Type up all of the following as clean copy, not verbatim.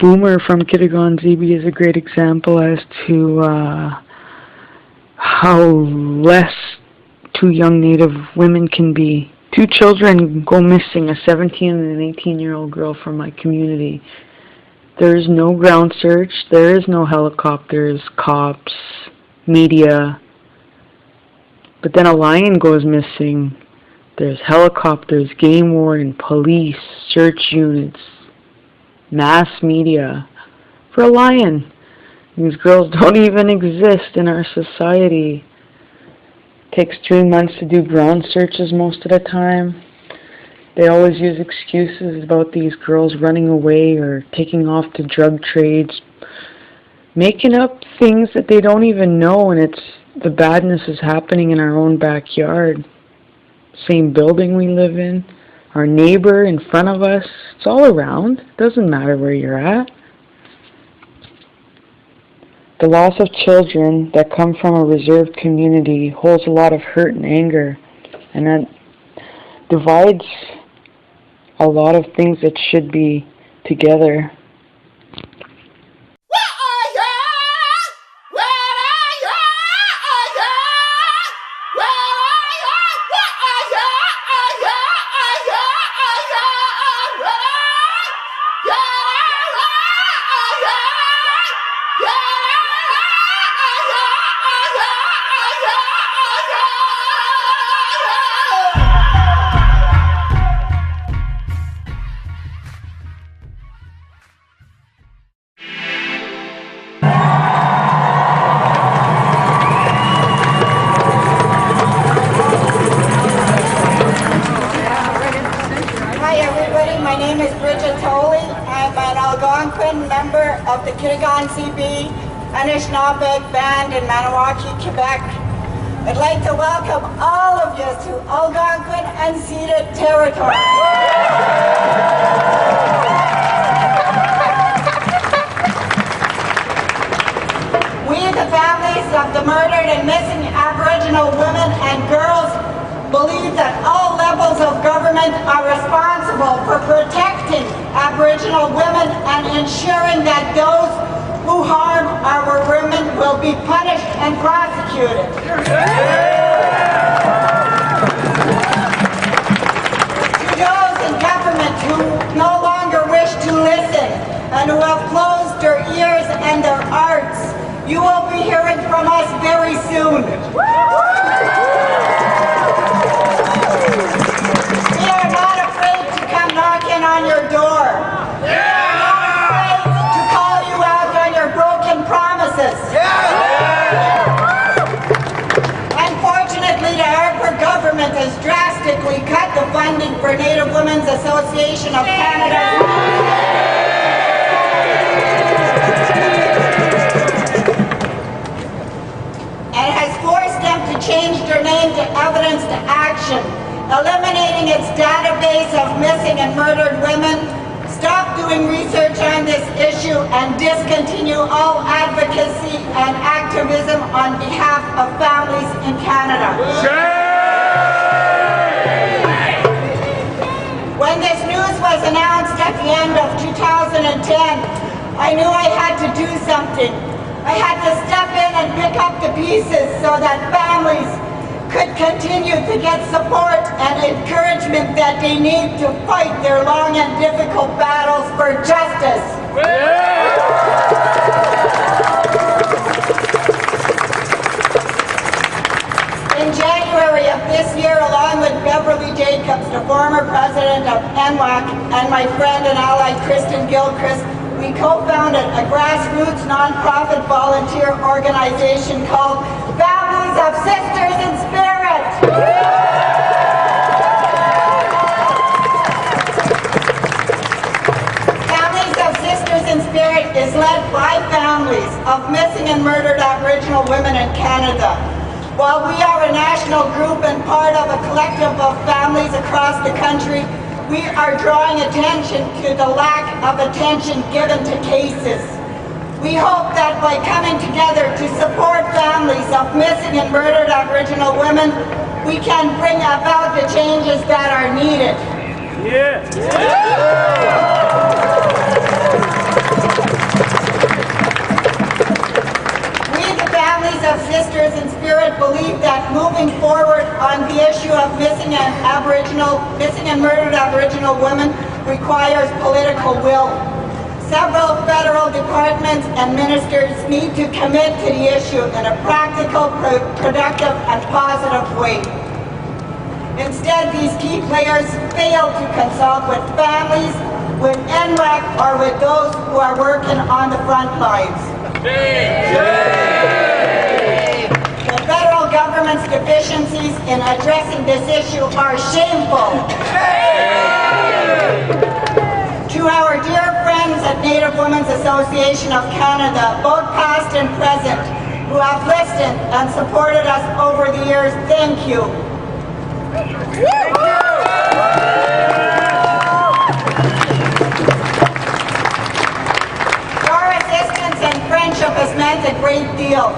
Boomer from Kittigan-Zibi is a great example as to how less two young Native women can be. Two children go missing, a 17 and an 18-year-old girl from my community. There is no ground search, there is no helicopters, cops, media. But then a lion goes missing. There's helicopters, game warden, police, search units, mass media for a lion. These girls don't even exist in our society. It takes 3 months to do ground searches most of the time. They always use excuses about these girls running away or taking off to drug trades, making up things that they don't even know, and the badness is happening in our own backyard. Same building we live in, our neighbor in front of us, it's all around. It doesn't matter where you're at. The loss of children that come from a reserved community holds a lot of hurt and anger, and that divides a lot of things that should be together. Of the Kittigan-Zibi Anishinaabeg Band in Maniwaki, Quebec. I'd like to welcome all of you to Algonquin unceded territory. We, the families of the murdered and missing Aboriginal women and girls, believe that all levels of government are responsible for protecting Aboriginal women and ensuring that those who harm our women will be punished and prosecuted. To those in government who no longer wish to listen and who have closed their ears and their hearts, you will be hearing from us very soon. We are not afraid to come knocking on your door. We are not afraid to call you out on your broken promises. Unfortunately, the Harper government has drastically cut the funding for Native Women's Association of Canada. Changed their name to Evidence to Action, eliminating its database of missing and murdered women, stop doing research on this issue, and discontinue all advocacy and activism on behalf of families in Canada. When this news was announced at the end of 2010, I knew I had to do something. I had to step in and pick up the pieces so that families could continue to get support and encouragement that they need to fight their long and difficult battles for justice. In January of this year, along with Beverly Jacobs, the former president of NWAC, and my friend and ally Kristen Gilchrist, we co-founded a grassroots non-profit volunteer organization called Families of Sisters in Spirit. Families of Sisters in Spirit is led by families of missing and murdered Aboriginal women in Canada. While we are a national group and part of a collective of families across the country, we are drawing attention to the lack of attention given to cases. We hope that by coming together to support families of missing and murdered Aboriginal women, we can bring about the changes that are needed. missing and murdered Aboriginal women requires political will. Several federal departments and ministers need to commit to the issue in a practical, productive and positive way. Instead, these key players fail to consult with families, with NWAC, or with those who are working on the front lines. The federal government's deficiencies in addressing this issue are shameful. To our dear friends at Native Women's Association of Canada, both past and present, who have listened and supported us over the years, thank you. Your assistance and friendship has meant a great deal.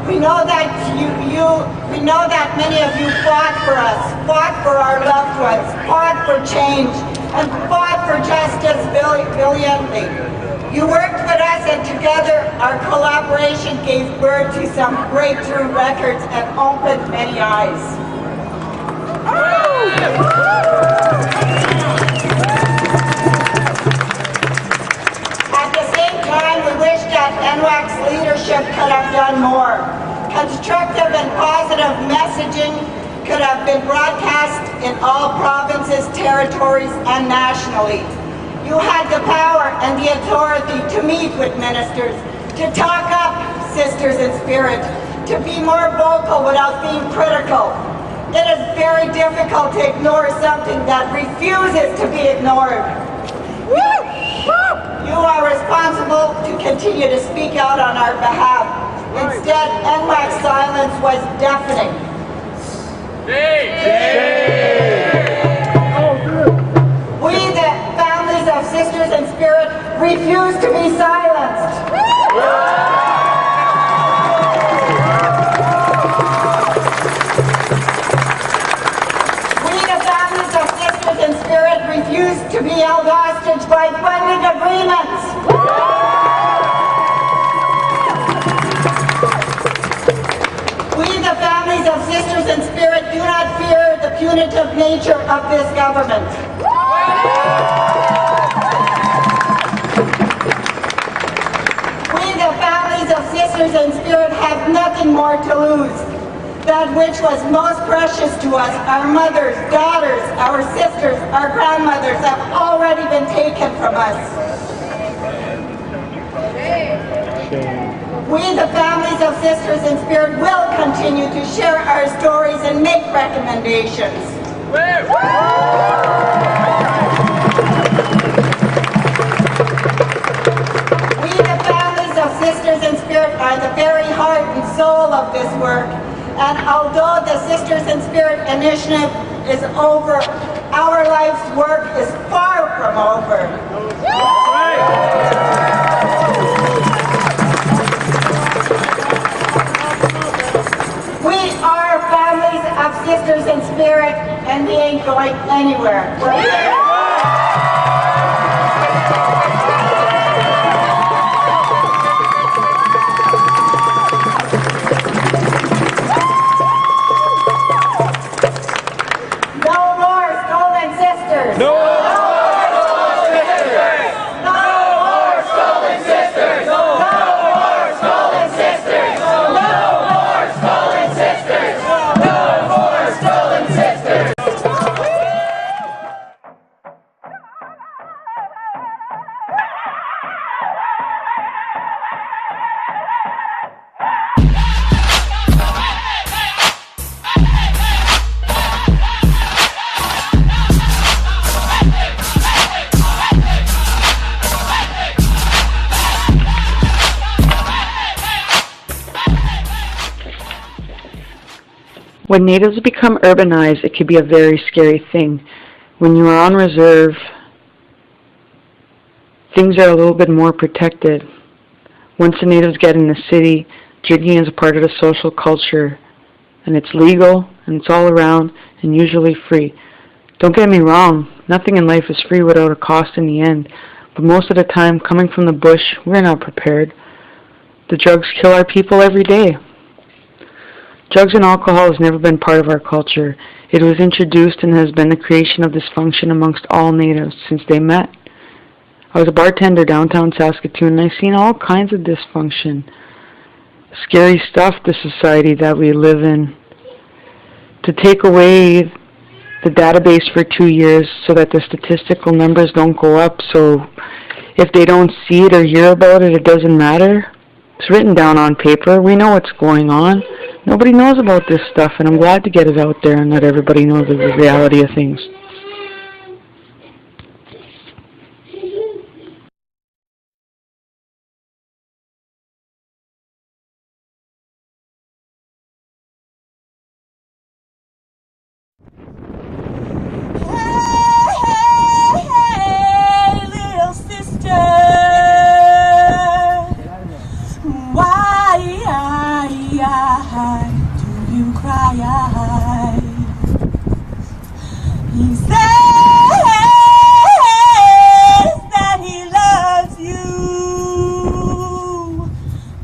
We know that many of you fought for us, fought for our loved ones, fought for change, and fought for justice valiantly. You worked with us, and together our collaboration gave birth to some breakthrough records and opened many eyes. At the same time, we wish that NWAC's leadership could have done more. Constructive and positive messaging could have been broadcast in all provinces, territories, and nationally. You had the power and the authority to meet with ministers, to talk up sisters in spirit, to be more vocal without being critical. It is very difficult to ignore something that refuses to be ignored. You are responsible to continue to speak out on our behalf. Instead, NWAC's silence was deafening. We, the families of Sisters in Spirit, refuse to be silenced. We, the families of Sisters in Spirit, refuse to be held hostage by funding agreements. We, the families of Sisters in Spirit, do not fear the punitive nature of this government. We, the families of Sisters in Spirit, have nothing more to lose. That which was most precious to us, our mothers, daughters, our sisters, our grandmothers, have already been taken from us. We, the families of Sisters in Spirit, will continue to share our stories and make recommendations. We, the families of Sisters in Spirit, are the very heart and soul of this work. And although the Sisters in Spirit initiative is over, our life's work is far from over. We are families of Sisters in Spirit, and we ain't going anywhere. We're here. When natives become urbanized, it can be a very scary thing. When you are on reserve, things are a little bit more protected. Once the natives get in the city, drinking is a part of the social culture, and it's legal, and it's all around, and usually free. Don't get me wrong, nothing in life is free without a cost in the end, but most of the time, coming from the bush, we're not prepared. The drugs kill our people every day. Drugs and alcohol has never been part of our culture. It was introduced and has been the creation of dysfunction amongst all natives since they met. I was a bartender downtown Saskatoon, and I've seen all kinds of dysfunction. Scary stuff, the society that we live in. To take away the database for 2 years so that the statistical numbers don't go up, so if they don't see it or hear about it, it doesn't matter. It's written down on paper. We know what's going on. Nobody knows about this stuff, and I'm glad to get it out there and let everybody know the reality of things. He says that he loves you,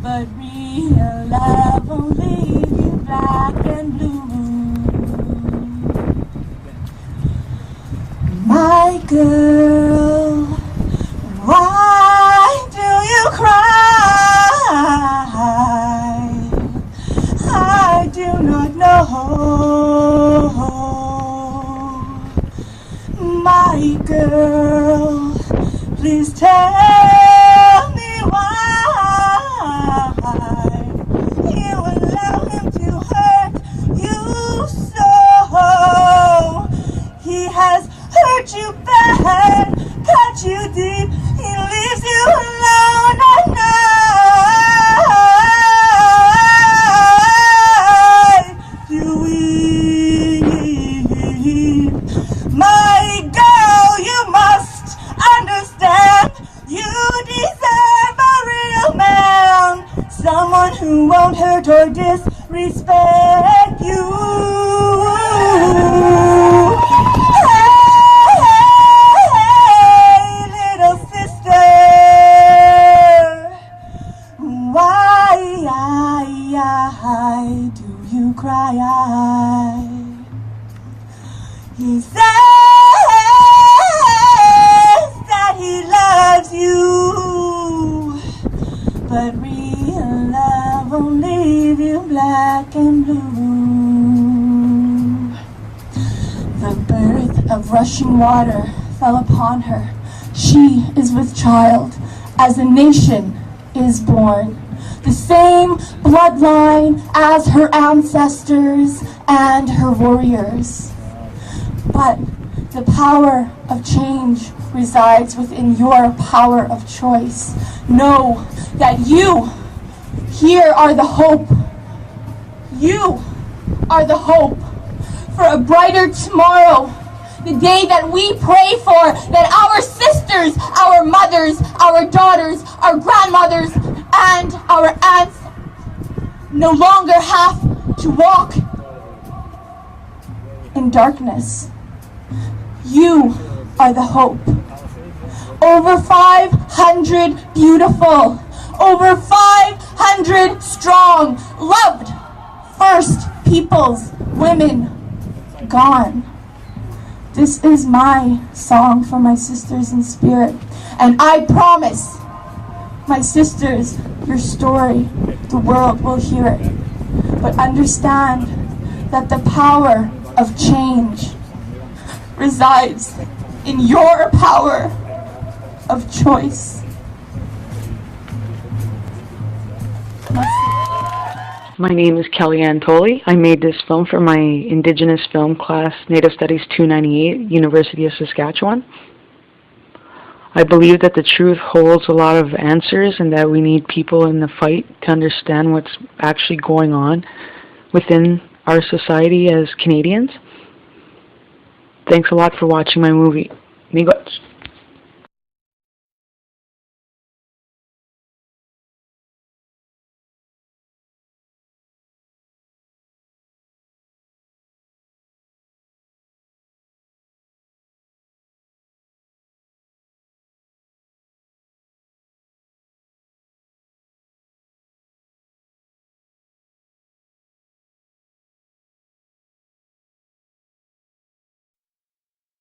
but real love will leave you black and blue. My girl, why do you cry? I do not know. My girl, please tell me why you allow him to hurt you so. He has hurt you bad, cut you deep, he leaves you alone at night. You weep. My girl, you must understand, you deserve a real man, someone who won't hurt or disrespect you. Hey, little sister, why do you cry? He says that he loves you, but real love will leave you black and blue. The birth of rushing water fell upon her. She is with child as a nation is born. The same bloodline as her ancestors and her warriors. But the power of change resides within your power of choice. Know that you here are the hope. You are the hope for a brighter tomorrow. The day that we pray for, that our sisters, our mothers, our daughters, our grandmothers, and our aunts no longer have to walk in darkness. You are the hope. Over 500 beautiful, over 500 strong, loved First Peoples women gone. This is my song for my sisters in spirit. And I promise, my sisters, your story, the world will hear it. But understand that the power of change resides in your power of choice. My name is Kellyanne Tolley. I made this film for my Indigenous Film class, Native Studies 298, University of Saskatchewan. I believe that the truth holds a lot of answers and that we need people in the fight to understand what's actually going on within our society as Canadians. Thanks a lot for watching my movie. Amigos.